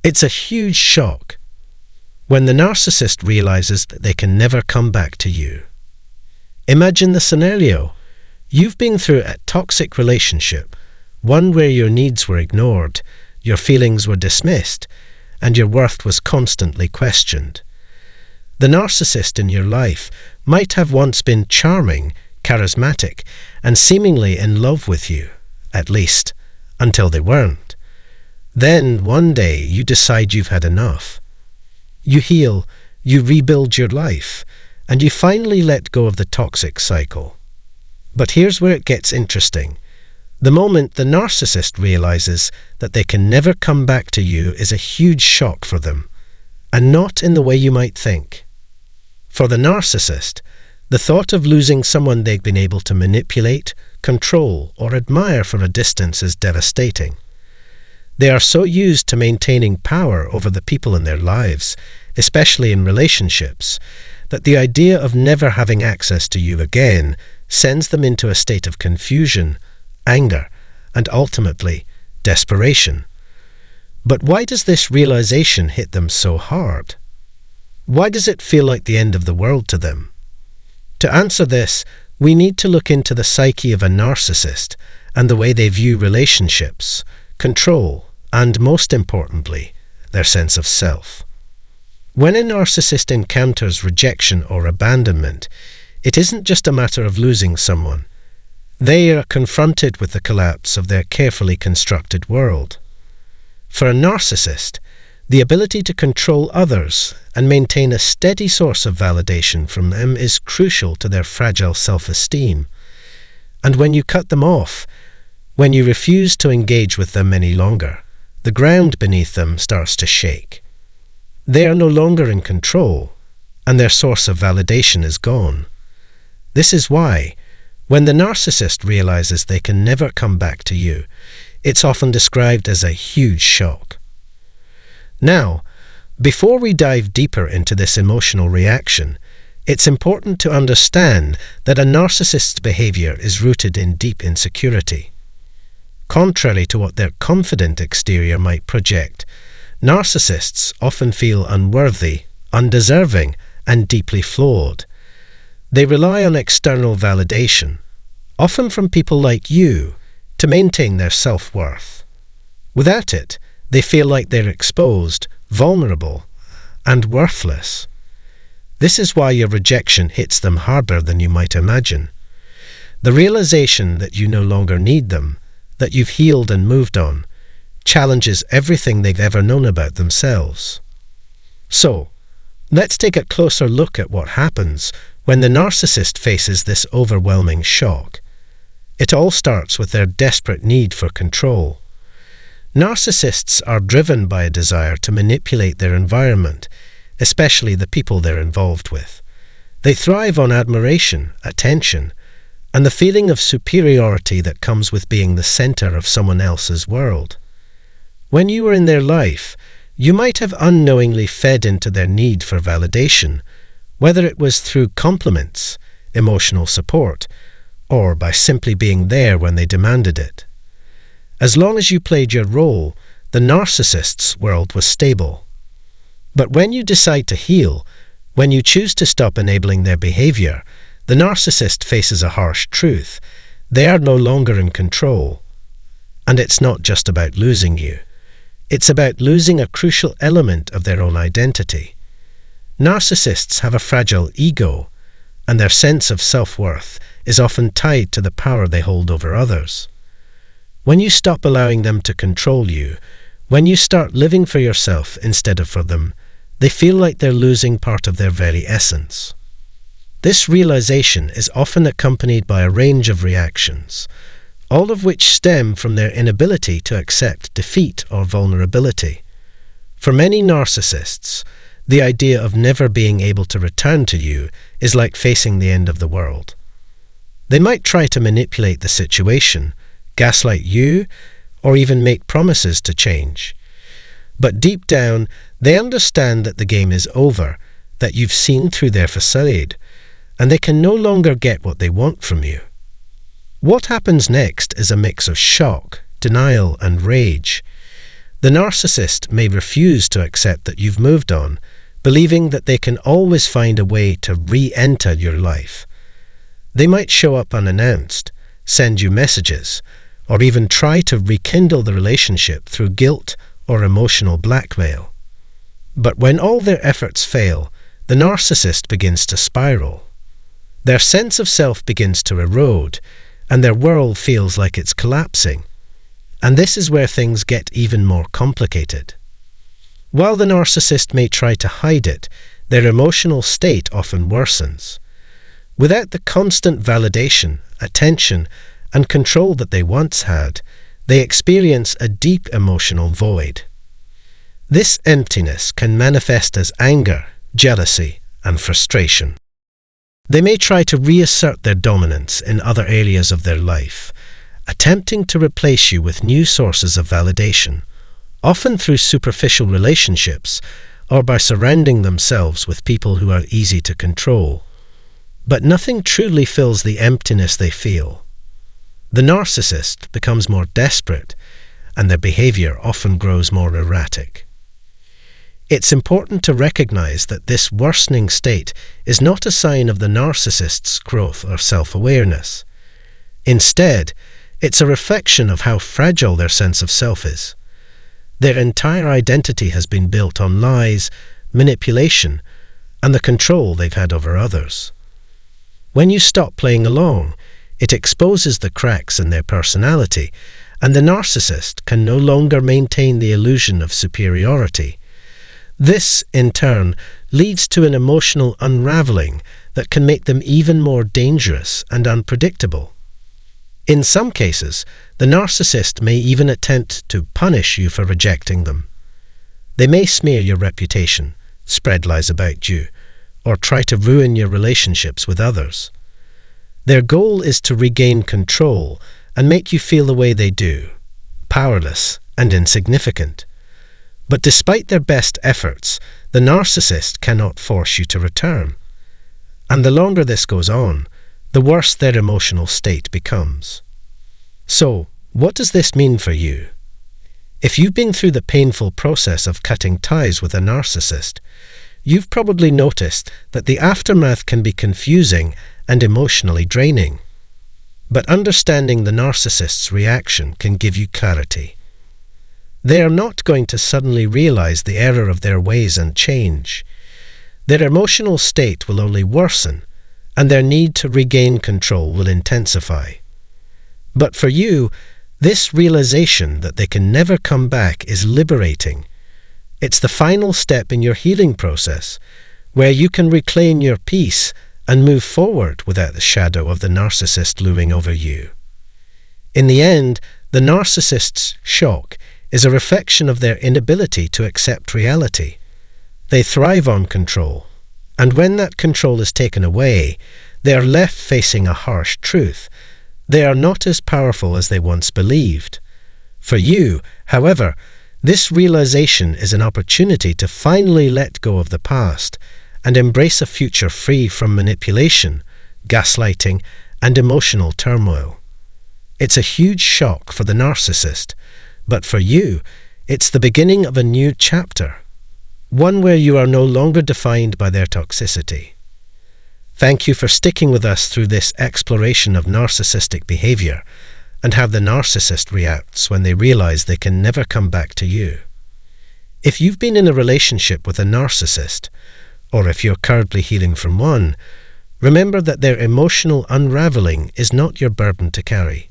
It's a huge shock when the narcissist realizes that they can never come back to you. Imagine the scenario. You've been through a toxic relationship, one where your needs were ignored, your feelings were dismissed, and your worth was constantly questioned. The narcissist in your life might have once been charming, charismatic, and seemingly in love with you, at least, until they weren't. Then, one day, you decide you've had enough. You heal, you rebuild your life, and you finally let go of the toxic cycle. But here's where it gets interesting. The moment the narcissist realizes that they can never come back to you is a huge shock for them, and not in the way you might think. For the narcissist, the thought of losing someone they've been able to manipulate, control, or admire from a distance is devastating. They are so used to maintaining power over the people in their lives, especially in relationships, that the idea of never having access to you again sends them into a state of confusion, anger, and ultimately, desperation. But why does this realization hit them so hard? Why does it feel like the end of the world to them? To answer this, we need to look into the psyche of a narcissist and the way they view relationships, control, and most importantly, their sense of self. When a narcissist encounters rejection or abandonment, it isn't just a matter of losing someone. They are confronted with the collapse of their carefully constructed world. For a narcissist, the ability to control others and maintain a steady source of validation from them is crucial to their fragile self-esteem. And when you cut them off, when you refuse to engage with them any longer, the ground beneath them starts to shake. They are no longer in control, and their source of validation is gone. This is why, when the narcissist realizes they can never come back to you, it's often described as a huge shock. Now, before we dive deeper into this emotional reaction, it's important to understand that a narcissist's behavior is rooted in deep insecurity. Contrary to what their confident exterior might project, narcissists often feel unworthy, undeserving, and deeply flawed. They rely on external validation, often from people like you, to maintain their self-worth. Without it, they feel like they're exposed, vulnerable, and worthless. This is why your rejection hits them harder than you might imagine. The realization that you no longer need them, that you've healed and moved on, challenges everything they've ever known about themselves. So, let's take a closer look at what happens when the narcissist faces this overwhelming shock. It all starts with their desperate need for control. Narcissists are driven by a desire to manipulate their environment, especially the people they're involved with. They thrive on admiration, attention, and the feeling of superiority that comes with being the center of someone else's world. When you were in their life, you might have unknowingly fed into their need for validation, whether it was through compliments, emotional support, or by simply being there when they demanded it. As long as you played your role, the narcissist's world was stable. But when you decide to heal, when you choose to stop enabling their behavior, the narcissist faces a harsh truth. They are no longer in control. And it's not just about losing you. It's about losing a crucial element of their own identity. Narcissists have a fragile ego, and their sense of self-worth is often tied to the power they hold over others. When you stop allowing them to control you, when you start living for yourself instead of for them, they feel like they're losing part of their very essence. This realization is often accompanied by a range of reactions, all of which stem from their inability to accept defeat or vulnerability. For many narcissists, the idea of never being able to return to you is like facing the end of the world. They might try to manipulate the situation, gaslight you, or even make promises to change. But deep down, they understand that the game is over, that you've seen through their facade, and they can no longer get what they want from you. What happens next is a mix of shock, denial, and rage. The The narcissist may refuse to accept that you've moved on, believing that they can always find a way to re-enter your life. They might show up unannounced, send you messages, or even try to rekindle the relationship through guilt or emotional blackmail. But when all their efforts fail, the narcissist begins to spiral. Their sense of self begins to erode, and their world feels like it's collapsing. And this is where things get even more complicated. While the narcissist may try to hide it, their emotional state often worsens. Without the constant validation, attention, and control that they once had, they experience a deep emotional void. This emptiness can manifest as anger, jealousy, and frustration. They may try to reassert their dominance in other areas of their life, attempting to replace you with new sources of validation, often through superficial relationships or by surrounding themselves with people who are easy to control. But nothing truly fills the emptiness they feel. The narcissist becomes more desperate, and their behavior often grows more erratic. It's important to recognize that this worsening state is not a sign of the narcissist's growth or self-awareness. Instead, it's a reflection of how fragile their sense of self is. Their entire identity has been built on lies, manipulation, and the control they've had over others. When you stop playing along, it exposes the cracks in their personality, and the narcissist can no longer maintain the illusion of superiority. This, in turn, leads to an emotional unraveling that can make them even more dangerous and unpredictable. In some cases, the narcissist may even attempt to punish you for rejecting them. They may smear your reputation, spread lies about you, or try to ruin your relationships with others. Their goal is to regain control and make you feel the way they do, powerless and insignificant. But despite their best efforts, the narcissist cannot force you to return. And the longer this goes on, the worse their emotional state becomes. So, what does this mean for you? If you've been through the painful process of cutting ties with a narcissist, you've probably noticed that the aftermath can be confusing and emotionally draining. But understanding the narcissist's reaction can give you clarity. They are not going to suddenly realize the error of their ways and change. Their emotional state will only worsen, and their need to regain control will intensify. But for you, this realization that they can never come back is liberating. It's the final step in your healing process, where you can reclaim your peace and move forward without the shadow of the narcissist looming over you. In the end, the narcissist's shock is a reflection of their inability to accept reality. They thrive on control, and when that control is taken away, they are left facing a harsh truth. They are not as powerful as they once believed. For you, however, this realization is an opportunity to finally let go of the past and embrace a future free from manipulation, gaslighting, and emotional turmoil. It's a huge shock for the narcissist, but for you, it's the beginning of a new chapter, one where you are no longer defined by their toxicity. Thank you for sticking with us through this exploration of narcissistic behavior and how the narcissist reacts when they realize they can never come back to you. If you've been in a relationship with a narcissist, or if you're currently healing from one, remember that their emotional unraveling is not your burden to carry.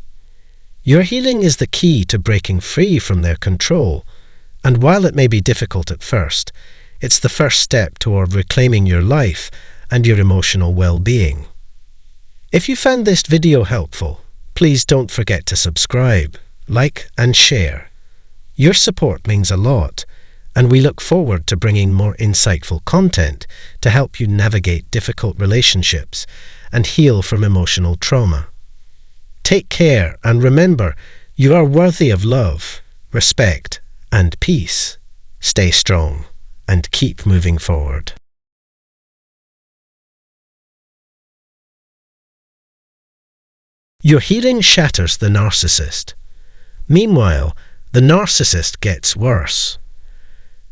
Your healing is the key to breaking free from their control, and while it may be difficult at first, it's the first step toward reclaiming your life and your emotional well-being. If you found this video helpful, please don't forget to subscribe, like, and share. Your support means a lot, and we look forward to bringing more insightful content to help you navigate difficult relationships and heal from emotional trauma. Take care, and remember, you are worthy of love, respect, and peace. Stay strong and keep moving forward. Your healing shatters the narcissist. Meanwhile, the narcissist gets worse.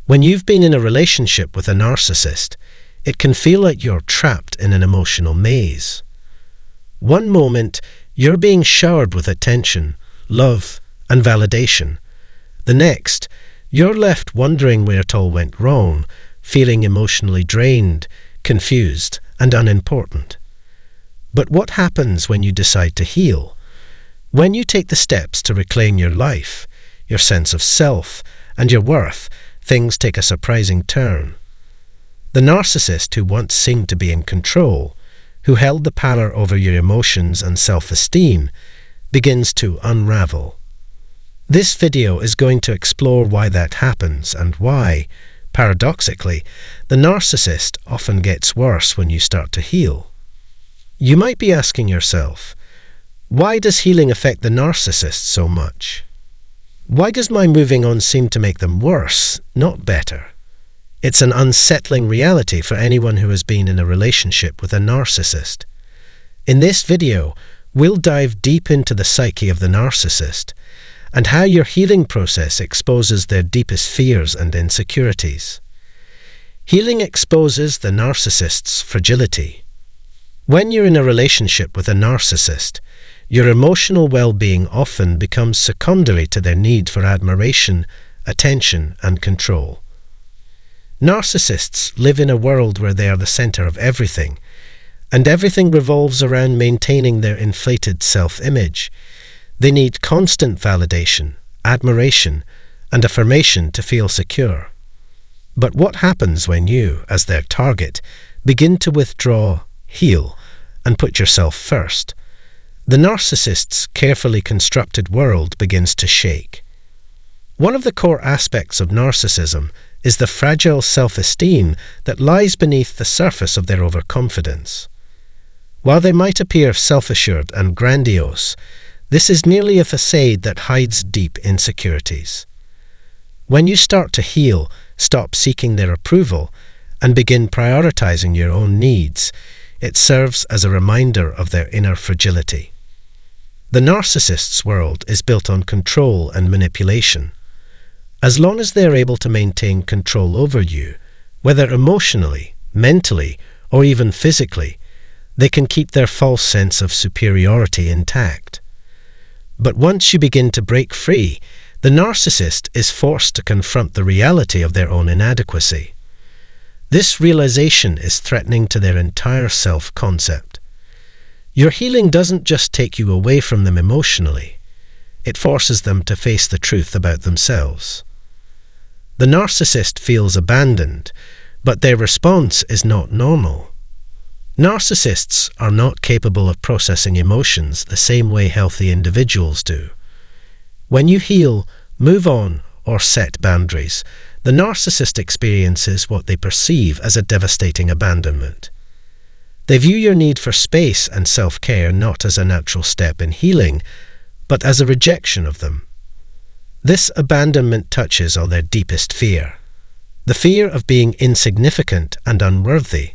When you've been in a relationship with a narcissist, it can feel like you're trapped in an emotional maze. One moment, you're being showered with attention, love, and validation. The next, you're left wondering where it all went wrong, feeling emotionally drained, confused, and unimportant. But what happens when you decide to heal? When you take the steps to reclaim your life, your sense of self, and your worth, things take a surprising turn. The narcissist who once seemed to be in control, who held the power over your emotions and self-esteem, begins to unravel. This video is going to explore why that happens and why, paradoxically, the narcissist often gets worse when you start to heal. You might be asking yourself, why does healing affect the narcissist so much? Why does my moving on seem to make them worse, not better? It's an unsettling reality for anyone who has been in a relationship with a narcissist. In this video, we'll dive deep into the psyche of the narcissist and how your healing process exposes their deepest fears and insecurities. Healing exposes the narcissist's fragility. When you're in a relationship with a narcissist, your emotional well-being often becomes secondary to their need for admiration, attention, and control. Narcissists live in a world where they are the center of everything, and everything revolves around maintaining their inflated self-image. They need constant validation, admiration, and affirmation to feel secure. But what happens when you, as their target, begin to withdraw, heal, and put yourself first? The narcissist's carefully constructed world begins to shake. One of the core aspects of narcissism is the fragile self-esteem that lies beneath the surface of their overconfidence. While they might appear self-assured and grandiose, this is merely a facade that hides deep insecurities. When you start to heal, stop seeking their approval, and begin prioritizing your own needs, it serves as a reminder of their inner fragility. The narcissist's world is built on control and manipulation. As long as they are able to maintain control over you, whether emotionally, mentally, or even physically, they can keep their false sense of superiority intact. But once you begin to break free, the narcissist is forced to confront the reality of their own inadequacy. This realization is threatening to their entire self-concept. Your healing doesn't just take you away from them emotionally, it forces them to face the truth about themselves. The narcissist feels abandoned, but their response is not normal. Narcissists are not capable of processing emotions the same way healthy individuals do. When you heal, move on, or set boundaries, the narcissist experiences what they perceive as a devastating abandonment. They view your need for space and self-care not as a natural step in healing, but as a rejection of them. This abandonment touches on their deepest fear, the fear of being insignificant and unworthy.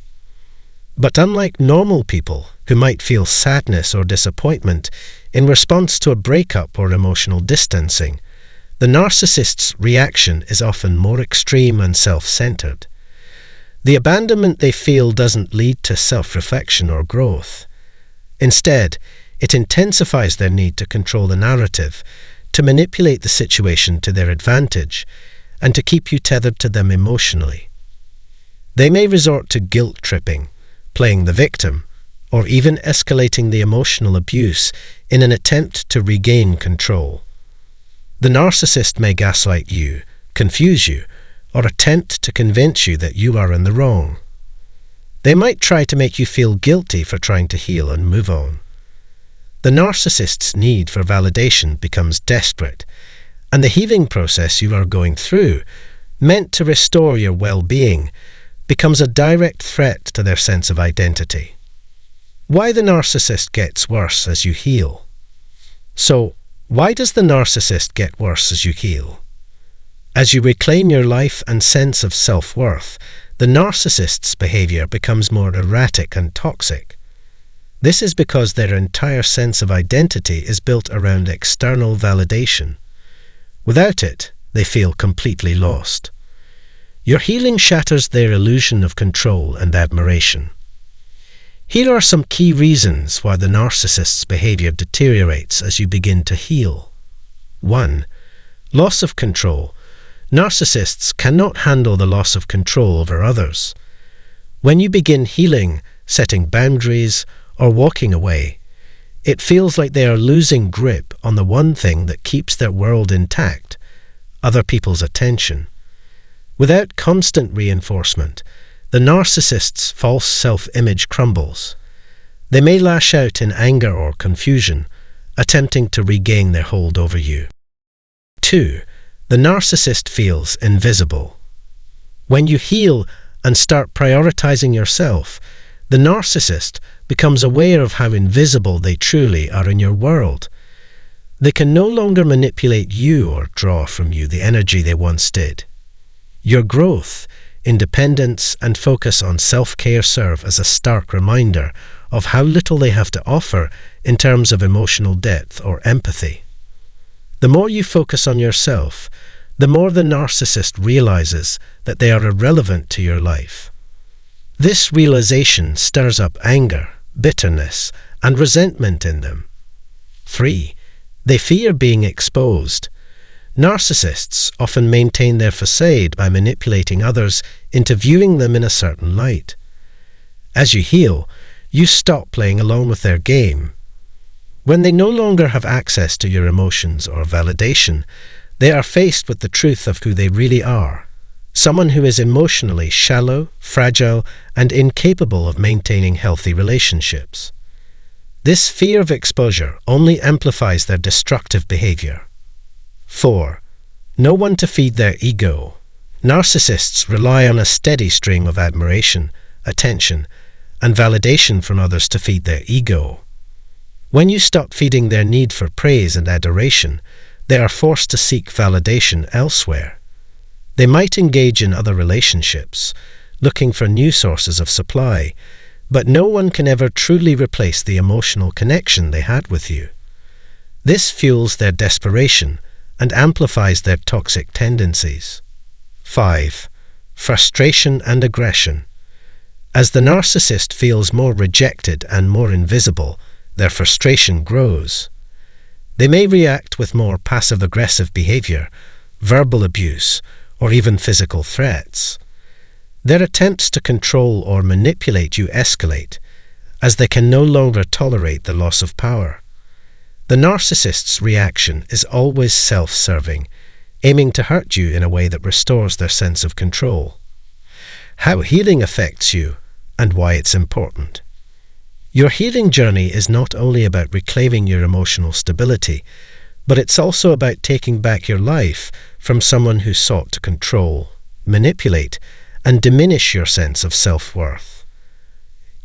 But unlike normal people who might feel sadness or disappointment in response to a breakup or emotional distancing, the narcissist's reaction is often more extreme and self-centered. The abandonment they feel doesn't lead to self-reflection or growth. Instead, it intensifies their need to control the narrative, to manipulate the situation to their advantage, and to keep you tethered to them emotionally. They may resort to guilt-tripping, playing the victim, or even escalating the emotional abuse in an attempt to regain control. The narcissist may gaslight you, confuse you, or attempt to convince you that you are in the wrong. They might try to make you feel guilty for trying to heal and move on. The narcissist's need for validation becomes desperate, and the healing process you are going through, meant to restore your well-being, becomes a direct threat to their sense of identity. Why the narcissist gets worse as you heal. So, why does the narcissist get worse as you heal? As you reclaim your life and sense of self-worth, the narcissist's behavior becomes more erratic and toxic. This is because their entire sense of identity is built around external validation. Without it, they feel completely lost. Your healing shatters their illusion of control and admiration. Here are some key reasons why the narcissist's behavior deteriorates as you begin to heal. 1. Loss of control. Narcissists cannot handle the loss of control over others. When you begin healing, setting boundaries, or walking away, it feels like they are losing grip on the one thing that keeps their world intact, other people's attention. Without constant reinforcement, the narcissist's false self-image crumbles. They may lash out in anger or confusion, attempting to regain their hold over you. 2. The narcissist feels invisible. When you heal and start prioritizing yourself, the narcissist becomes aware of how invisible they truly are in your world. They can no longer manipulate you or draw from you the energy they once did. Your growth, independence, and focus on self-care serve as a stark reminder of how little they have to offer in terms of emotional depth or empathy. The more you focus on yourself, the more the narcissist realizes that they are irrelevant to your life. This realization stirs up anger, bitterness, and resentment in them. 3. They fear being exposed. Narcissists often maintain their facade by manipulating others into viewing them in a certain light. As you heal, you stop playing along with their game. When they no longer have access to your emotions or validation, they are faced with the truth of who they really are. Someone who is emotionally shallow, fragile, and incapable of maintaining healthy relationships. This fear of exposure only amplifies their destructive behavior. 4. No one to feed their ego. Narcissists rely on a steady stream of admiration, attention, and validation from others to feed their ego. When you stop feeding their need for praise and adoration, they are forced to seek validation elsewhere. They might engage in other relationships, looking for new sources of supply, but no one can ever truly replace the emotional connection they had with you. This fuels their desperation and amplifies their toxic tendencies. 5. Frustration and aggression. As the narcissist feels more rejected and more invisible, their frustration grows. They may react with more passive-aggressive behavior, verbal abuse, or even physical threats. Their attempts to control or manipulate you escalate, as they can no longer tolerate the loss of power. The narcissist's reaction is always self-serving, aiming to hurt you in a way that restores their sense of control. How healing affects you and why it's important. Your healing journey is not only about reclaiming your emotional stability, but it's also about taking back your life from someone who sought to control, manipulate, and diminish your sense of self-worth.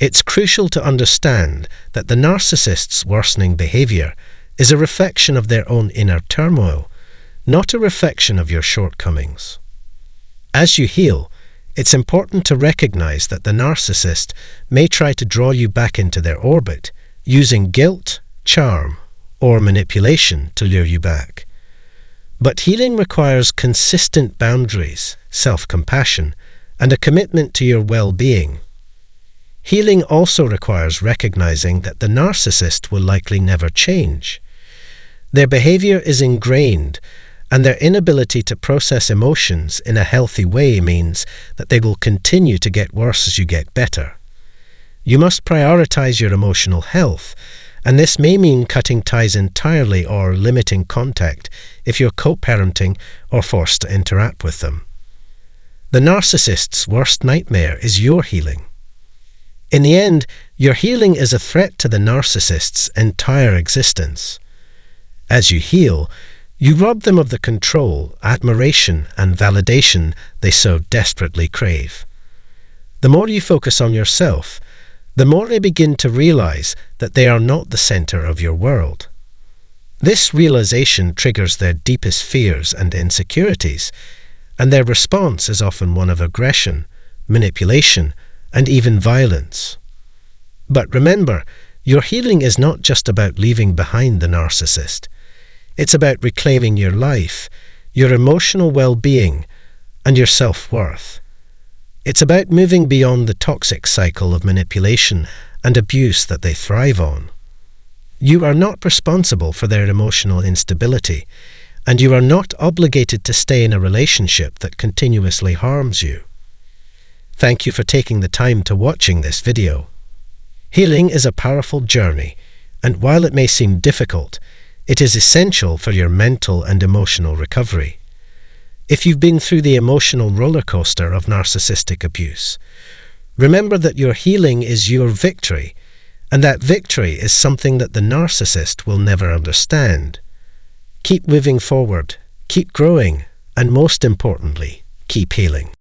It's crucial to understand that the narcissist's worsening behavior is a reflection of their own inner turmoil, not a reflection of your shortcomings. As you heal, it's important to recognize that the narcissist may try to draw you back into their orbit, using guilt, charm, or manipulation to lure you back. But healing requires consistent boundaries, self-compassion, and a commitment to your well-being. Healing also requires recognizing that the narcissist will likely never change. Their behavior is ingrained, and their inability to process emotions in a healthy way means that they will continue to get worse as you get better. You must prioritize your emotional health, and this may mean cutting ties entirely or limiting contact if you're co-parenting or forced to interact with them. The narcissist's worst nightmare is your healing. In the end, your healing is a threat to the narcissist's entire existence. As you heal, you rob them of the control, admiration, and validation they so desperately crave. The more you focus on yourself, the more they begin to realize that they are not the center of your world. This realization triggers their deepest fears and insecurities, and their response is often one of aggression, manipulation, and even violence. But remember, your healing is not just about leaving behind the narcissist. It's about reclaiming your life, your emotional well-being, and your self-worth. It's about moving beyond the toxic cycle of manipulation and abuse that they thrive on. You are not responsible for their emotional instability, and you are not obligated to stay in a relationship that continuously harms you. Thank you for taking the time to watching this video. Healing is a powerful journey, and while it may seem difficult, it is essential for your mental and emotional recovery. If you've been through the emotional roller coaster of narcissistic abuse, remember that your healing is your victory, and that victory is something that the narcissist will never understand. Keep moving forward, keep growing, and most importantly, keep healing.